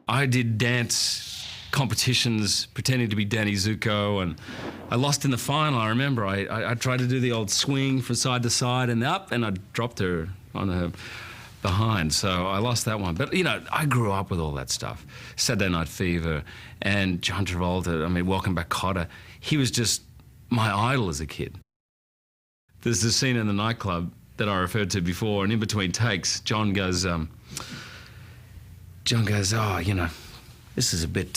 I did dance competitions pretending to be Danny Zuko, and I lost in the final. I remember I tried to do the old swing from side to side and up, and I dropped her on her behind, so I lost that one. But, you know, I grew up with all that stuff. Saturday Night Fever and John Travolta, I mean, Welcome Back, Kotter. He was just my idol as a kid. There's this scene in the nightclub that I referred to before, and in between takes, John goes, oh, you know, this is a bit,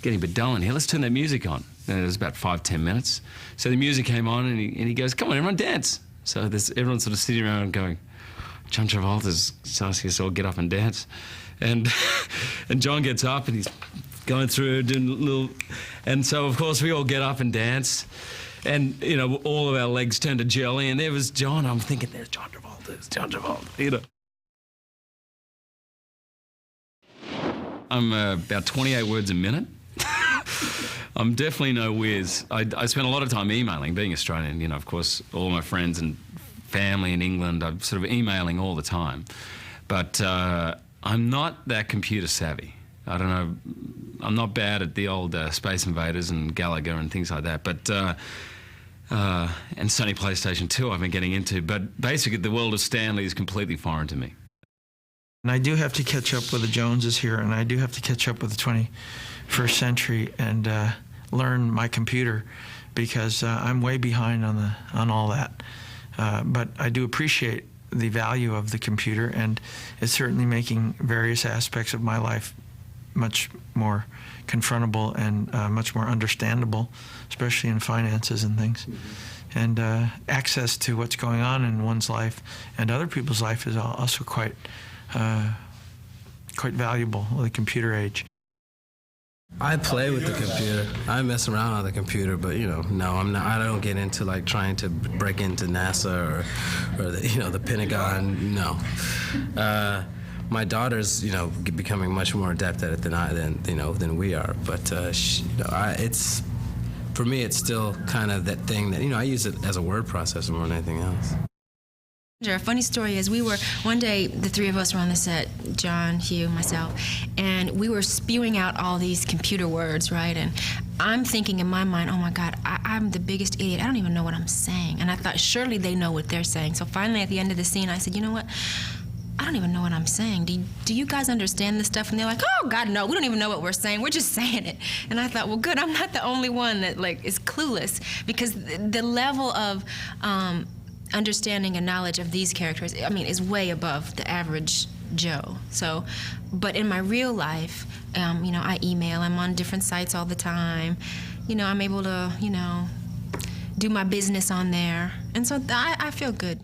getting a bit dull in here. Let's turn that music on. And it was about 5-10 minutes. So the music came on, and he goes, come on, everyone dance. So everyone's sort of sitting around going, John Travolta's asking us all get up and dance. And and John gets up, and he's going through, doing a little... And so, of course, we all get up and dance. And, you know, all of our legs turned to jelly, and there was John. I'm thinking, there's John Travolta, you know. I'm about 28 words a minute. I'm definitely no whiz. I spend a lot of time emailing, being Australian, you know, of course, all my friends and family in England, I'm sort of emailing all the time. But I'm not that computer savvy. I don't know, I'm not bad at the old Space Invaders and Gallagher and things like that, but and Sony PlayStation 2 I've been getting into, but basically the world of Stanley is completely foreign to me. And I do have to catch up with the Joneses here, and I do have to catch up with the 21st century and learn my computer, because I'm way behind on all that. But I do appreciate the value of the computer, and it's certainly making various aspects of my life much more confrontable and much more understandable, especially in finances and things. And access to what's going on in one's life and other people's life is also quite valuable with the computer age. I play with the computer. I mess around on the computer, but, you know, no, I'm not. I don't get into like trying to break into NASA or the, you know, the Pentagon. No. My daughter's, you know, becoming much more adept at it than we are. But it's, for me, it's still kind of that thing that, you know, I use it as a word processor more than anything else. A funny story is one day the three of us were on the set, John, Hugh, myself, and we were spewing out all these computer words, right? And I'm thinking in my mind, oh my God, I'm the biggest idiot. I don't even know what I'm saying. And I thought, surely they know what they're saying. So finally at the end of the scene, I said, you know what? I don't even know what I'm saying. Do you guys understand this stuff? And they're like, oh God, no, we don't even know what we're saying. We're just saying it. And I thought, well, good, I'm not the only one that like is clueless, because the level of understanding and knowledge of these characters, I mean, is way above the average Joe. So, but in my real life, you know, I email, I'm on different sites all the time. You know, I'm able to, you know, do my business on there. And so I feel good.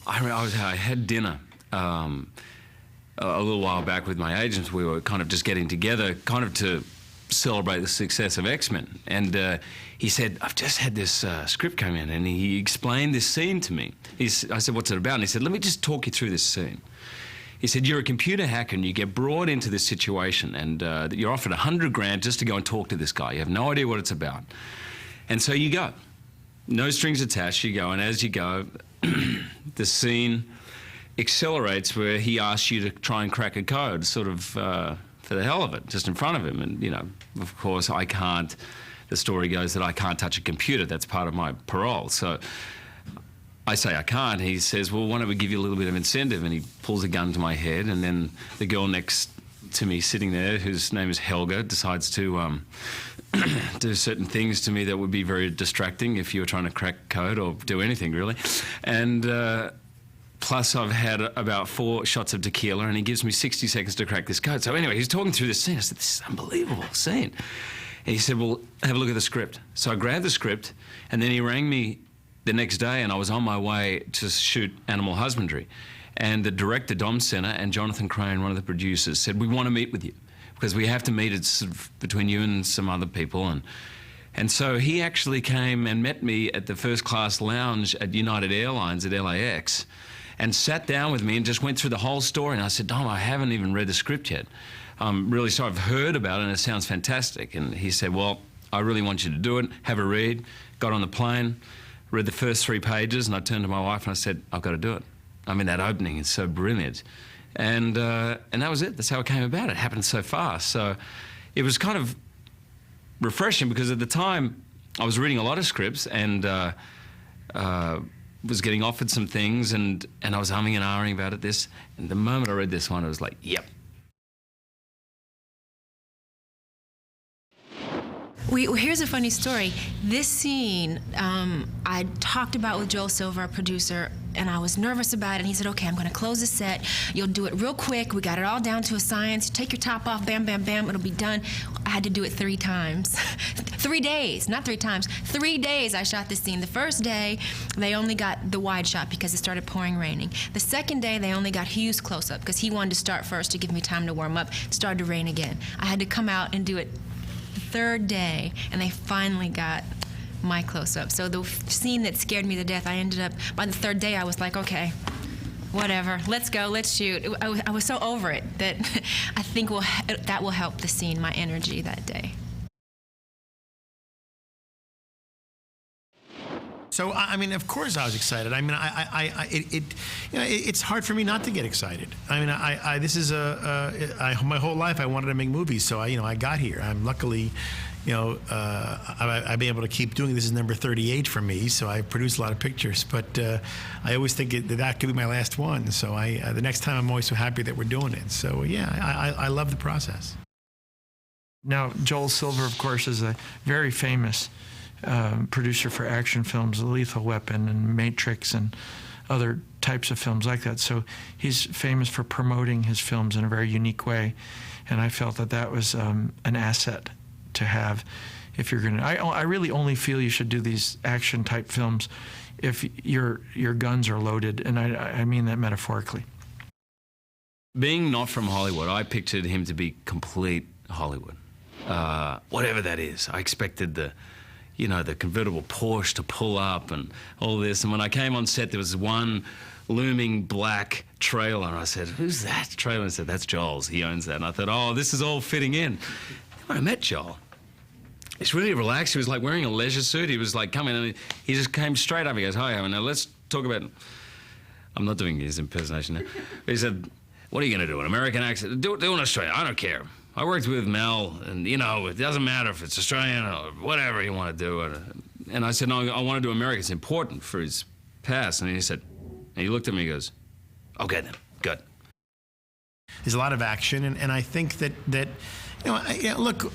I had dinner a little while back with my agents. We were kind of just getting together, kind of to celebrate the success of X-Men. And he said, I've just had this script come in, and he explained this scene to me. I said, what's it about? And he said, let me just talk you through this scene. He said, you're a computer hacker and you get brought into this situation, and you're offered $100,000 just to go and talk to this guy. You have no idea what it's about. And so you go. No strings attached, you go, and as you go, the scene accelerates where he asks you to try and crack a code, sort of for the hell of it, just in front of him. And, you know, of course, I can't, the story goes that I can't touch a computer. That's part of my parole. So I say I can't. He says, well, why don't we give you a little bit of incentive? And he pulls a gun to my head, and then the girl next to me sitting there, whose name is Helga, decides to do certain things to me that would be very distracting if you were trying to crack code or do anything, really. And plus I've had about 4 shots of tequila, and he gives me 60 seconds to crack this code. So anyway, he's talking through this scene. I said, this is an unbelievable scene. And he said, well, have a look at the script. So I grabbed the script, and then he rang me the next day, and I was on my way to shoot Animal Husbandry. And the director, Dominic Sena, and Jonathan Crane, one of the producers, said, we want to meet with you, because we have to meet. It's sort of between you and some other people. And so he actually came and met me at the first class lounge at United Airlines at LAX and sat down with me and just went through the whole story. And I said, Dom, I haven't even read the script yet. I'm really sorry, I've heard about it and it sounds fantastic. And he said, well, I really want you to do it, have a read. Got on the plane, read the first 3 pages, and I turned to my wife and I said, I've got to do it. I mean, that opening is so brilliant. And that was it. That's how it came about. It happened so fast. So it was kind of refreshing because at the time I was reading a lot of scripts and was getting offered some things and I was humming and ahhing about it. And the moment I read this one, I was like, yep. Here's a funny story. This scene, I talked about with Joel Silver, our producer, and I was nervous about it. And he said, okay, I'm going to close the set. You'll do it real quick. We got it all down to a science. Take your top off, bam, bam, bam. It'll be done. I had to do it 3 times. 3 days, not 3 times. 3 days I shot this scene. The first day, they only got the wide shot because it started pouring raining. The second day, they only got Hugh's close-up because he wanted to start first to give me time to warm up. It started to rain again. I had to come out and do it the 3rd day, and they finally got my close-up. So the scene that scared me to death, I ended up, by the 3rd day, I was like, okay, whatever, let's go, let's shoot. I was so over it that I think that will help the scene, my energy that day. So I mean, of course, I was excited. I mean, it's hard for me not to get excited. I mean, this is my whole life I wanted to make movies, so I got here. I'm luckily, I've been able to keep doing this. Is number 38 for me, so I produced a lot of pictures. But I always think that could be my last one. So the next time I'm always so happy that we're doing it. So yeah, I love the process. Now, Joel Silver, of course, is a very famous producer for action films, Lethal Weapon and Matrix and other types of films like that. So he's famous for promoting his films in a very unique way. And I felt that was an asset to have if you're going to... I really only feel you should do these action-type films if your guns are loaded, and I mean that metaphorically. Being not from Hollywood, I pictured him to be complete Hollywood. Whatever that is. I expected the convertible Porsche to pull up and all this. And when I came on set, there was one looming black trailer. And I said, who's that trailer? And I said, that's Joel's. He owns that. And I thought, oh, this is all fitting in. When I met Joel, he's really relaxed. He was like wearing a leisure suit. He was like coming and he just came straight up. He goes, hi, Howard, now let's talk about... I'm not doing his impersonation now. But he said, what are you going to do, an American accent? Do an Australian. I don't care. I worked with Mel, and, it doesn't matter if it's Australian or whatever you want to do. And I said, no, I want to do American. It's important for his past. And he said, and he looked at me and he goes, okay then, good. There's a lot of action, and I think that look,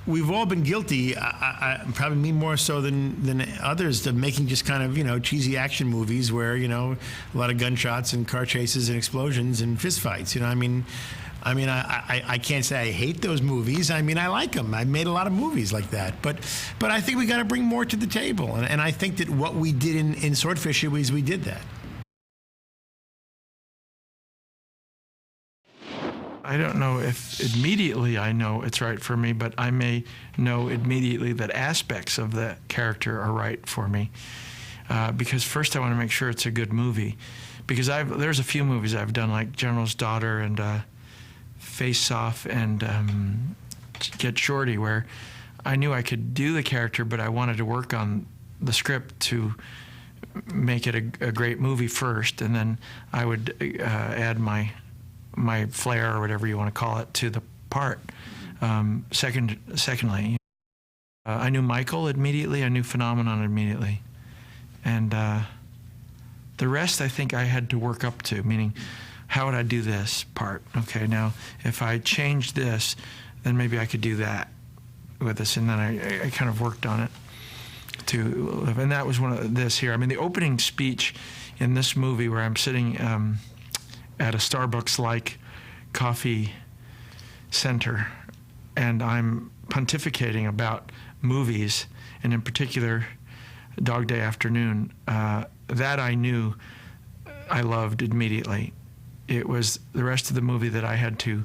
we've all been guilty, probably me more so than others, of making just kind of, cheesy action movies where, a lot of gunshots and car chases and explosions and fistfights. I can't say I hate those movies. I mean, I like them. I've made a lot of movies like that. But I think we got to bring more to the table. And I think that what we did in Swordfish is we did that. I don't know if immediately I know it's right for me, but I may know immediately that aspects of that character are right for me. Because first I want to make sure it's a good movie. Because there's a few movies I've done, like General's Daughter and Face Off and Get Shorty, where I knew I could do the character, but I wanted to work on the script to make it a great movie first, and then I would add my flair, or whatever you want to call it, to the part. Secondly, I knew Michael immediately, I knew Phenomenon immediately, and the rest I think I had to work up to, meaning, how would I do this part? Okay, now, if I changed this, then maybe I could do that with this, and then I kind of worked on it and that was one of this here. I mean, the opening speech in this movie where I'm sitting at a Starbucks-like coffee center, and I'm pontificating about movies, and in particular, Dog Day Afternoon, that I knew I loved immediately. It was the rest of the movie that I had to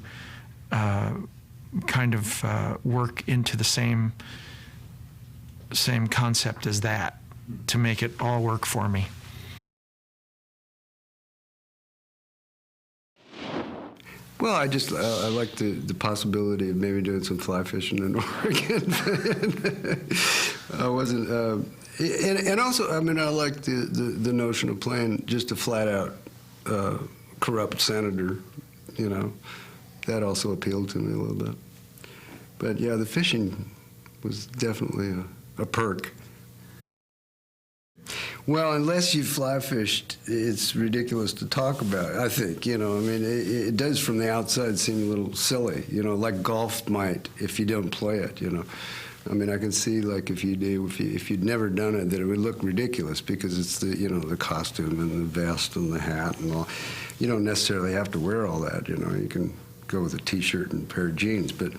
kind of work into the same concept as that to make it all work for me. Well, I like the possibility of maybe doing some fly fishing in Oregon. I wasn't, And also, I mean, I like the notion of playing just a flat-out corrupt senator, you know. That also appealed to me a little bit. But yeah, the fishing was definitely a perk. Well, unless you fly fished, it's ridiculous to talk about, I think, you know. I mean, it does from the outside seem a little silly, you know, like golf might if you don't play it, you know. I mean, I can see, like, if you'd never done it, that it would look ridiculous because it's the, you know, the costume and the vest and the hat and all. You don't necessarily have to wear all that, you know. You can go with a T-shirt and a pair of jeans, but,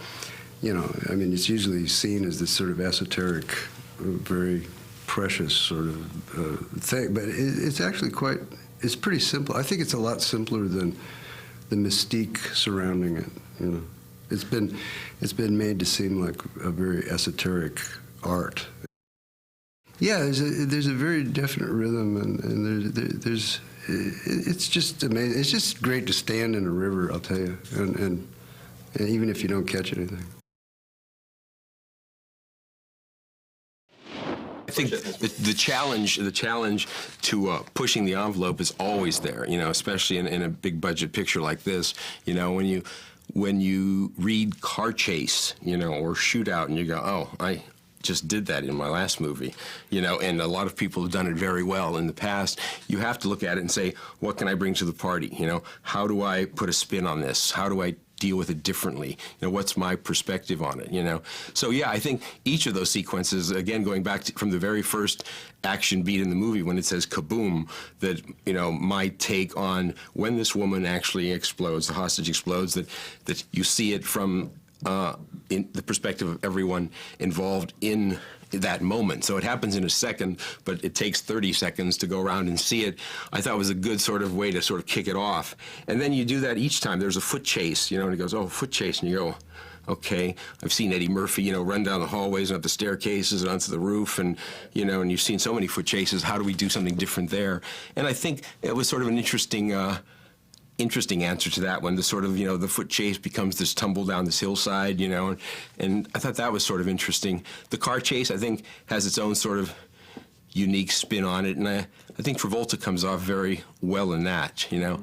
you know, I mean, it's usually seen as this sort of esoteric, very precious sort of thing, but it's actually it's pretty simple. I think it's a lot simpler than the mystique surrounding it, you know. It's been made to seem like a very esoteric art. Yeah, there's a very definite rhythm, and there's it's just amazing. It's just great to stand in a river, I'll tell you, and even if you don't catch anything. I think the challenge to pushing the envelope is always there, you know, especially in a big budget picture like this. You know, when you read Car Chase, you know, or Shootout, and you go, oh, I just did that in my last movie, you know, and a lot of people have done it very well in the past. You have to look at it and say, what can I bring to the party? You know, how do I put a spin on this? How do I deal with it differently? You know, what's my perspective on it, you know? So yeah, I think each of those sequences, again, going back from the very first action beat in the movie when it says kaboom, that, you know, my take on when this woman actually explodes, the hostage explodes, that you see it from in the perspective of everyone involved in that moment. So it happens in a second, but it takes 30 seconds to go around and see it. I thought it was a good sort of way to sort of kick it off. And then you do that each time. There's a foot chase, you know, and he goes, oh, foot chase, and you go, okay. I've seen Eddie Murphy, you know, run down the hallways and up the staircases and onto the roof, and, you know, and you've seen so many foot chases. How do we do something different there? And I think it was sort of an interesting answer to that one, the sort of, you know, the foot chase becomes this tumble down this hillside, you know, and I thought that was sort of interesting. The car chase, I think, has its own sort of unique spin on it, and I think Travolta comes off very well in that, you know.